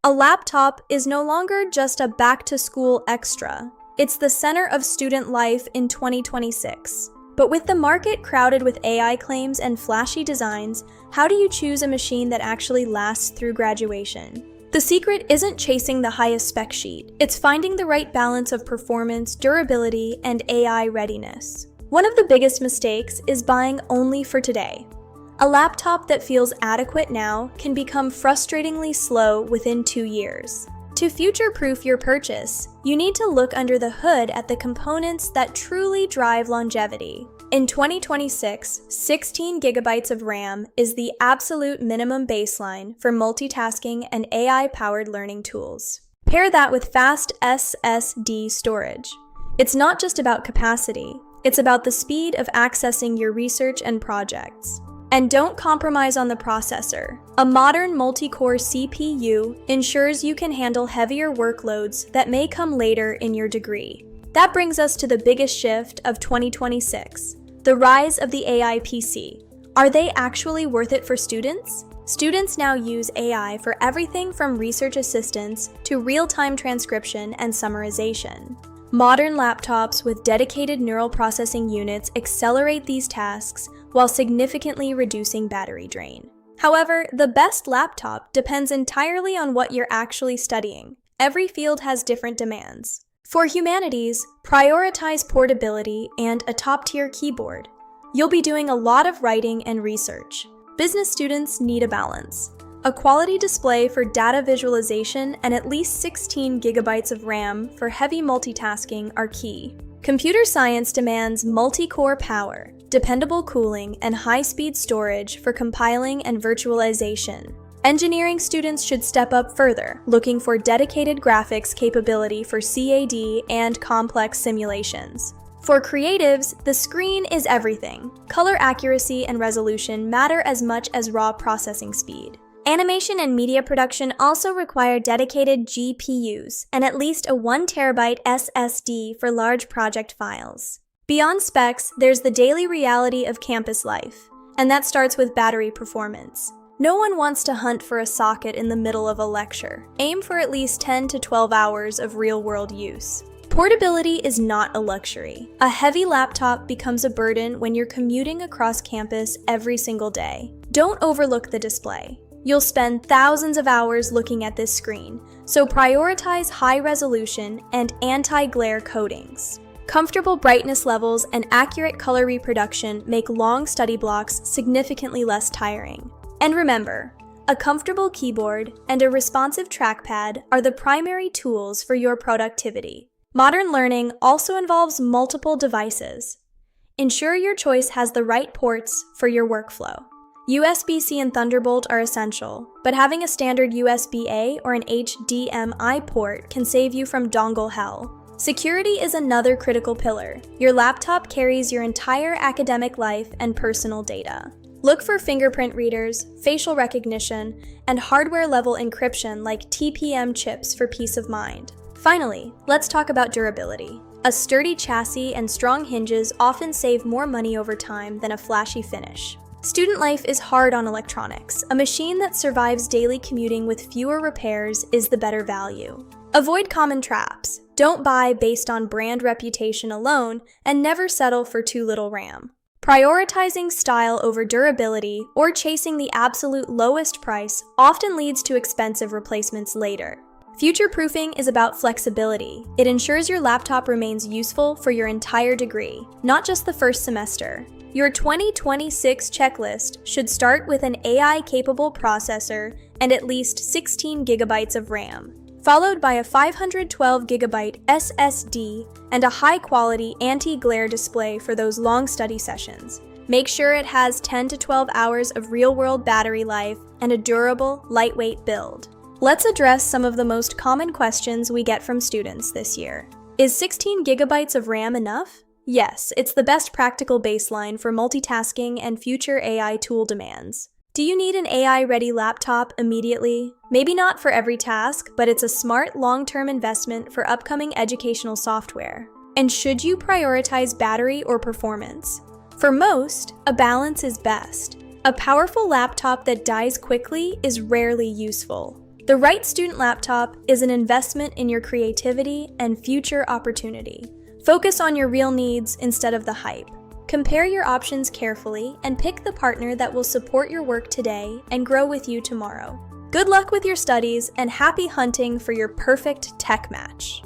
A laptop is no longer just a back-to-school extra. It's the center of student life in 2026. But with the market crowded with AI claims and flashy designs, how do you choose a machine that actually lasts through graduation? The secret isn't chasing the highest spec sheet. It's finding the right balance of performance, durability, and AI readiness. One of the biggest mistakes is buying only for today. A laptop that feels adequate now can become frustratingly slow within 2 years. To future-proof your purchase, you need to look under the hood at the components that truly drive longevity. In 2026, 16 gigabytes of RAM is the absolute minimum baseline for multitasking and AI-powered learning tools. Pair that with fast SSD storage. It's not just about capacity, it's about the speed of accessing your research and projects. And don't compromise on the processor. A modern multi-core CPU ensures you can handle heavier workloads that may come later in your degree. That brings us to the biggest shift of 2026, the rise of the AI PC. Are they actually worth it for students? Students now use AI for everything from research assistance to real-time transcription and summarization. Modern laptops with dedicated neural processing units accelerate these tasks while significantly reducing battery drain. However, the best laptop depends entirely on what you're actually studying. Every field has different demands. For humanities, prioritize portability and a top-tier keyboard. You'll be doing a lot of writing and research. Business students need a balance. A quality display for data visualization and at least 16 gigabytes of RAM for heavy multitasking are key. Computer science demands multi-core power, dependable cooling, and high-speed storage for compiling and virtualization. Engineering students should step up further, looking for dedicated graphics capability for CAD and complex simulations. For creatives, the screen is everything. Color accuracy and resolution matter as much as raw processing speed. Animation and media production also require dedicated GPUs and at least a 1 terabyte SSD for large project files. Beyond specs, there's the daily reality of campus life, and that starts with battery performance. No one wants to hunt for a socket in the middle of a lecture. Aim for at least 10 to 12 hours of real-world use. Portability is not a luxury. A heavy laptop becomes a burden when you're commuting across campus every single day. Don't overlook the display. You'll spend thousands of hours looking at this screen, so prioritize high resolution and anti-glare coatings. Comfortable brightness levels and accurate color reproduction make long study blocks significantly less tiring. And remember, a comfortable keyboard and a responsive trackpad are the primary tools for your productivity. Modern learning also involves multiple devices. Ensure your choice has the right ports for your workflow. USB-C and Thunderbolt are essential, but having a standard USB-A or an HDMI port can save you from dongle hell. Security is another critical pillar. Your laptop carries your entire academic life and personal data. Look for fingerprint readers, facial recognition, and hardware-level encryption like TPM chips for peace of mind. Finally, let's talk about durability. A sturdy chassis and strong hinges often save more money over time than a flashy finish. Student life is hard on electronics. A machine that survives daily commuting with fewer repairs is the better value. Avoid common traps. Don't buy based on brand reputation alone, and never settle for too little RAM. Prioritizing style over durability or chasing the absolute lowest price often leads to expensive replacements later. Future-proofing is about flexibility. It ensures your laptop remains useful for your entire degree, not just the first semester. Your 2026 checklist should start with an AI-capable processor and at least 16 gigabytes of RAM, followed by a 512 gigabyte SSD and a high-quality anti-glare display for those long study sessions. Make sure it has 10 to 12 hours of real-world battery life and a durable, lightweight build. Let's address some of the most common questions we get from students this year. Is 16 gigabytes of RAM enough? Yes, it's the best practical baseline for multitasking and future AI tool demands. Do you need an AI-ready laptop immediately? Maybe not for every task, but it's a smart long-term investment for upcoming educational software. And should you prioritize battery or performance? For most, a balance is best. A powerful laptop that dies quickly is rarely useful. The right student laptop is an investment in your creativity and future opportunity. Focus on your real needs instead of the hype. Compare your options carefully and pick the partner that will support your work today and grow with you tomorrow. Good luck with your studies and happy hunting for your perfect tech match.